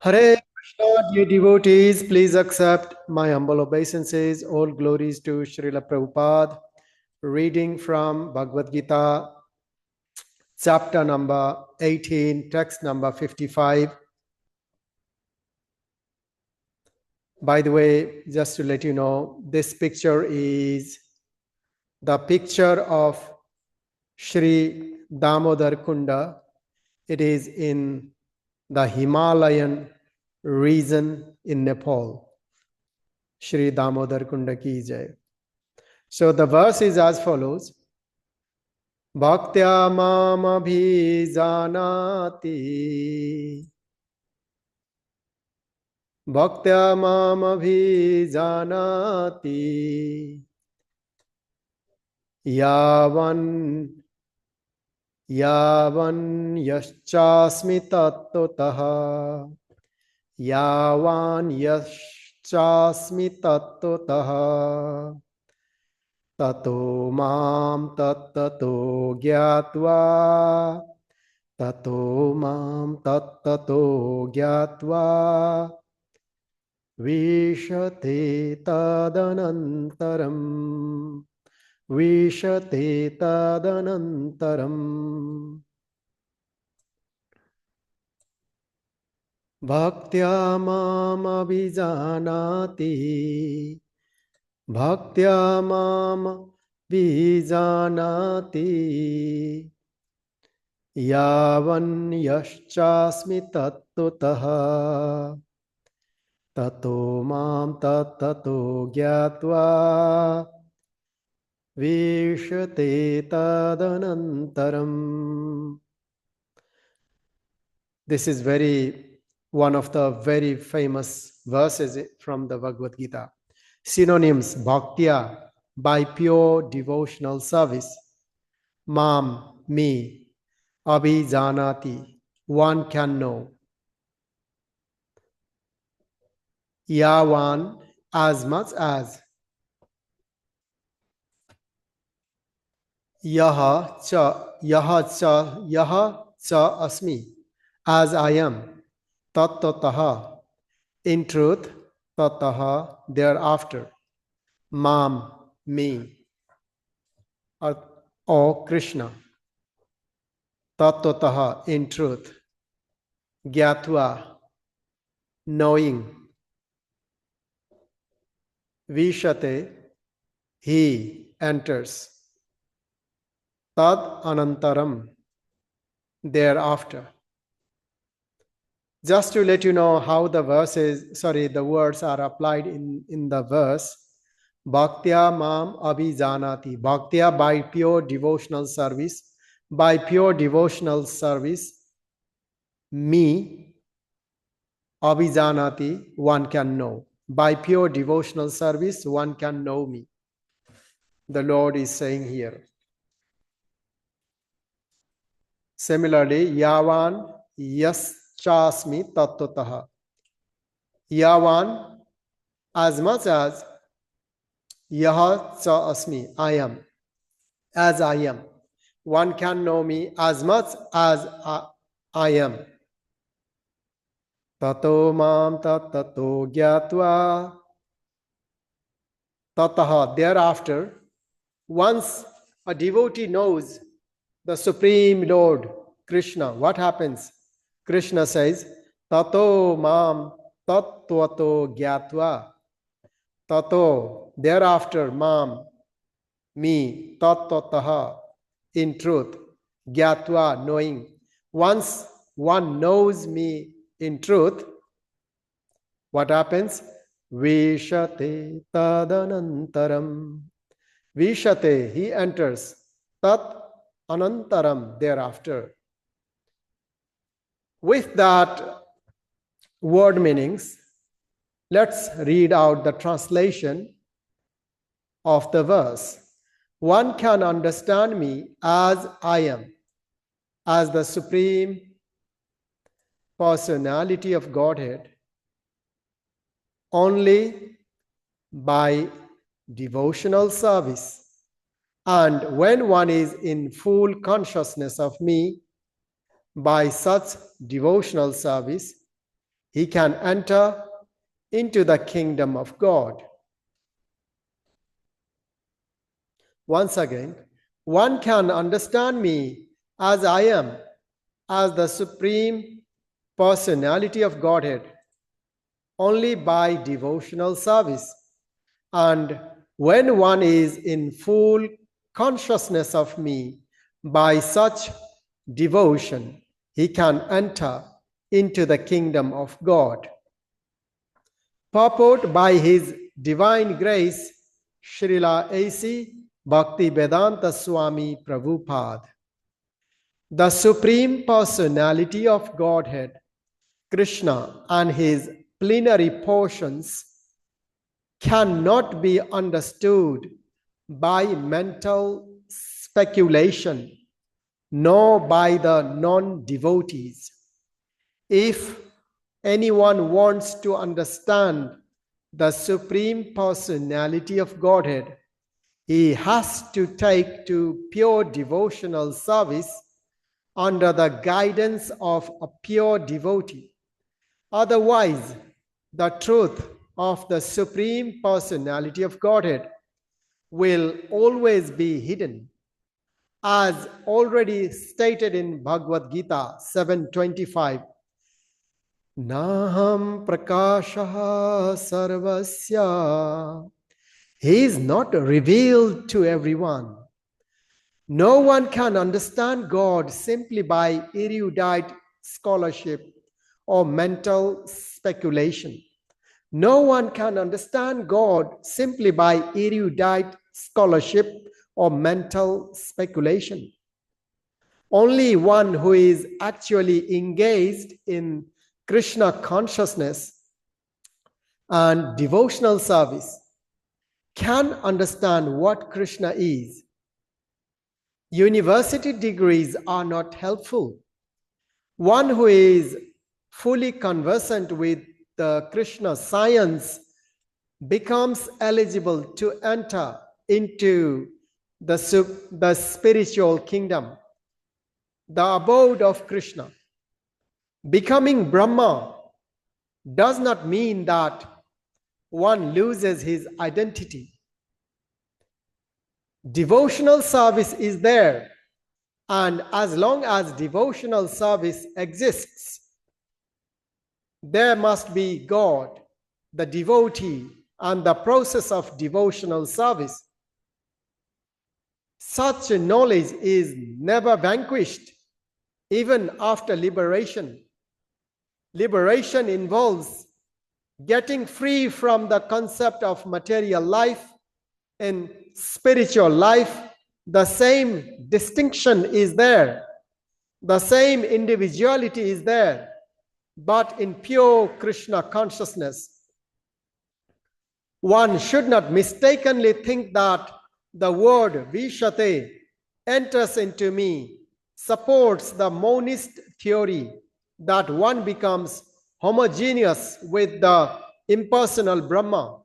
Hare Krishna, dear devotees, please accept my humble obeisances. All glories to Srila Prabhupada. Reading from Bhagavad Gita, chapter number 18, text number 55. By the way, just to let you know, this picture is the picture of Sri Damodar Kunda. It is in the Himalayan region in Nepal. Sri Damodar Kunda ki jai. So the verse is as follows. Bhaktyā mām abhijānāti. Bhaktyā mām abhijānāti. Yāvān cāsmi tattvataḥ. Yāvān cāsmi tattvataḥ. Tato mam tato jñātvā. Tato mam tato viśate tad-anantaram. Viśate tad-anantaram. Bhaktyā mām abhijānāti. Bhaktyā mām viśate. Yāvān cāsmi tattvataḥ. Tato mam tato jñātvā. Viśate tad-anantaram. This is one of the very famous verses from the Bhagavad Gita. Synonyms: bhaktyā, by pure devotional service; mam, me; abhijānāti, one can know; yāvān, as much as; yaha cha asmi, as I am; tattvatāḥ, in truth; tattvatāḥ, thereafter; mam, me, or Krishna; tattvatāḥ, in truth; jñātvā, knowing; viśate, he enters; tad-anantaram, thereafter. Just to let you know how the words are applied in the verse. Bhaktyā mām abhijānāti. Bhaktyā, by pure devotional service. By pure devotional service, me, abhijānāti, one can know. By pure devotional service, one can know me. The Lord is saying here. Similarly, yāvān cāsmi tattvataḥ. Yāvān, as much as; yaha cha asmi, I am; as I am. One can know me as much as I am. Tato mam tato jñātvā. Tattvatāḥ, thereafter. Once a devotee knows the Supreme Lord, Krishna, what happens? Krishna says, tato mam tattvato jñātvā. Tato, thereafter, mam, me, tattvataḥ, in truth; jñātvā, knowing. Once one knows me in truth, what happens? Viśate tad-anantaram. Viśate, he enters; tad-anantaram, thereafter. With that word meanings, let's read out the translation of the verse. One can understand me as I am, as the Supreme Personality of Godhead, only by devotional service. And when one is in full consciousness of me, by such devotional service, he can enter into the kingdom of God. Once again, one can understand me as I am, as the Supreme Personality of Godhead, only by devotional service. And when one is in full consciousness of me, by such devotion, he can enter into the kingdom of God. Purport by His Divine Grace, Srila A.C. Bhaktivedanta Swami Prabhupada. The Supreme Personality of Godhead, Krishna, and His plenary portions cannot be understood by mental speculation, nor by the non-devotees. If anyone wants to understand the Supreme Personality of Godhead, he has to take to pure devotional service under the guidance of a pure devotee. Otherwise, the truth of the Supreme Personality of Godhead will always be hidden. As already stated in Bhagavad Gita 7:25, Naham prakashaha sarvasya. He is not revealed to everyone. No one can understand God simply by erudite scholarship or mental speculation. No one can understand God simply by erudite scholarship or mental speculation. Only one who is actually engaged in Krishna consciousness and devotional service can understand what Krishna is. University degrees are not helpful. One who is fully conversant with the Krishna science becomes eligible to enter into the spiritual kingdom, the abode of Krishna. Becoming Brahma does not mean that one loses his identity. Devotional service is there, and as long as devotional service exists, there must be God, the devotee, and the process of devotional service. Such knowledge is never vanquished, even after liberation. Liberation involves getting free from the concept of material life. In spiritual life, the same distinction is there, the same individuality is there, but in pure Krishna consciousness. One should not mistakenly think that the word viśate enters into me supports the monist theory that one becomes homogeneous with the impersonal Brahma.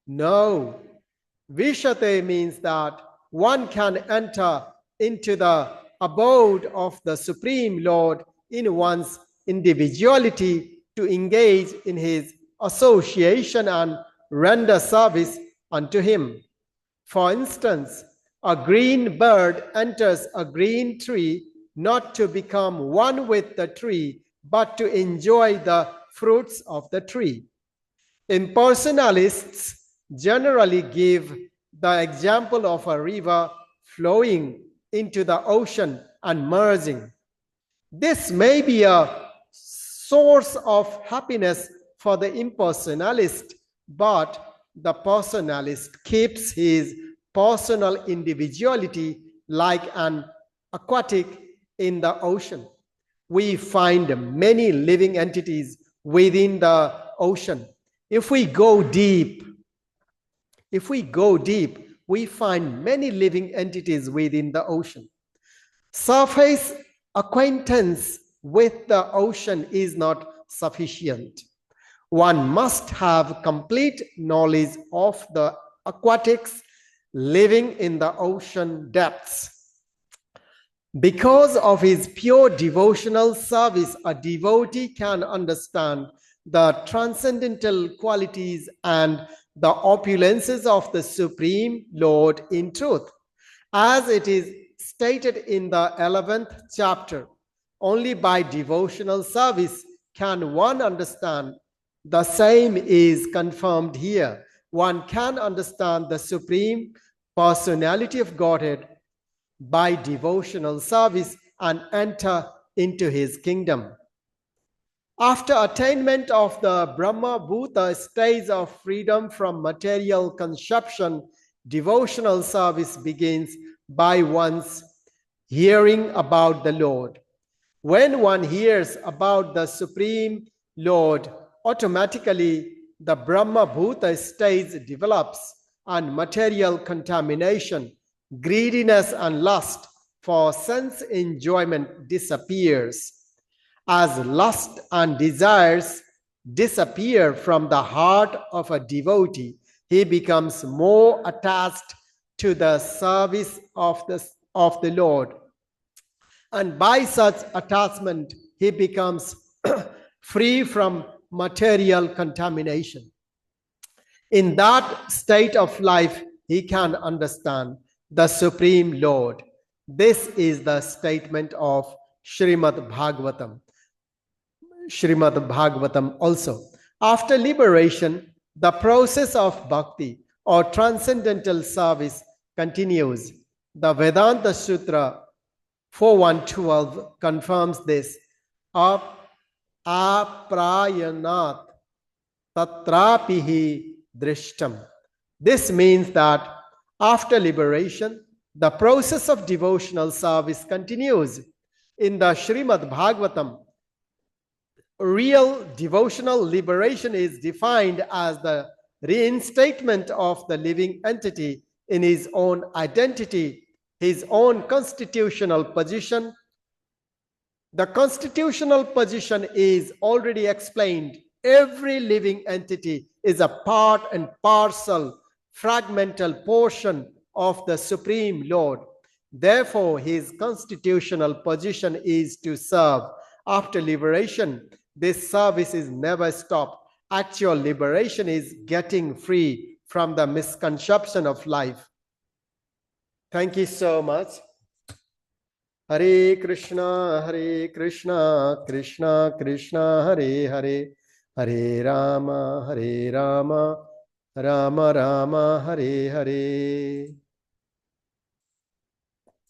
No, viśate means that one can enter into the abode of the Supreme Lord in one's individuality to engage in his association and render service unto him. For instance, a green bird enters a green tree not to become one with the tree, but to enjoy the fruits of the tree. Impersonalists generally give the example of a river flowing into the ocean and merging. This may be a source of happiness for the impersonalist, but the personalist keeps his personal individuality like an aquatic in the ocean. We find many living entities within the ocean. If we go deep, we find many living entities within the ocean. Surface acquaintance with the ocean is not sufficient. One must have complete knowledge of the aquatics living in the ocean depths. Because of his pure devotional service, a devotee can understand the transcendental qualities and the opulences of the Supreme Lord in truth. As it is stated in the 11th chapter, only by devotional service can one understand. The same is confirmed here. One can understand the Supreme Personality of Godhead by devotional service and enter into his kingdom. After attainment of the Brahma Bhuta stage of freedom from material consumption, devotional service begins by one's hearing about the Lord. When one hears about the Supreme Lord, automatically the Brahma Bhuta stage develops and material contamination, greediness and lust for sense enjoyment disappears. As lust and desires disappear from the heart of a devotee, he becomes more attached to the service of the Lord. And by such attachment, he becomes free from material contamination. In that state of life, he can understand the Supreme Lord. This is the statement of Srimad Bhagavatam. Srimad Bhagavatam also. After liberation, the process of bhakti or transcendental service continues. The Vedanta Sutra 4.1.12 confirms this. Aprāyanāt tatrapihi drishtam. This means that after liberation, the process of devotional service continues. In the Srimad Bhagavatam, real devotional liberation is defined as the reinstatement of the living entity in his own identity, his own constitutional position. The constitutional position is already explained. Every living entity is a part and parcel, fragmental portion of the Supreme Lord. Therefore, his constitutional position is to serve. After liberation, this service is never stopped. Actual liberation is getting free from the misconception of life. Thank you so much. Hare Krishna, Krishna Krishna, Hare Hare, Hare Rama, Rama Rama, Hare Hare.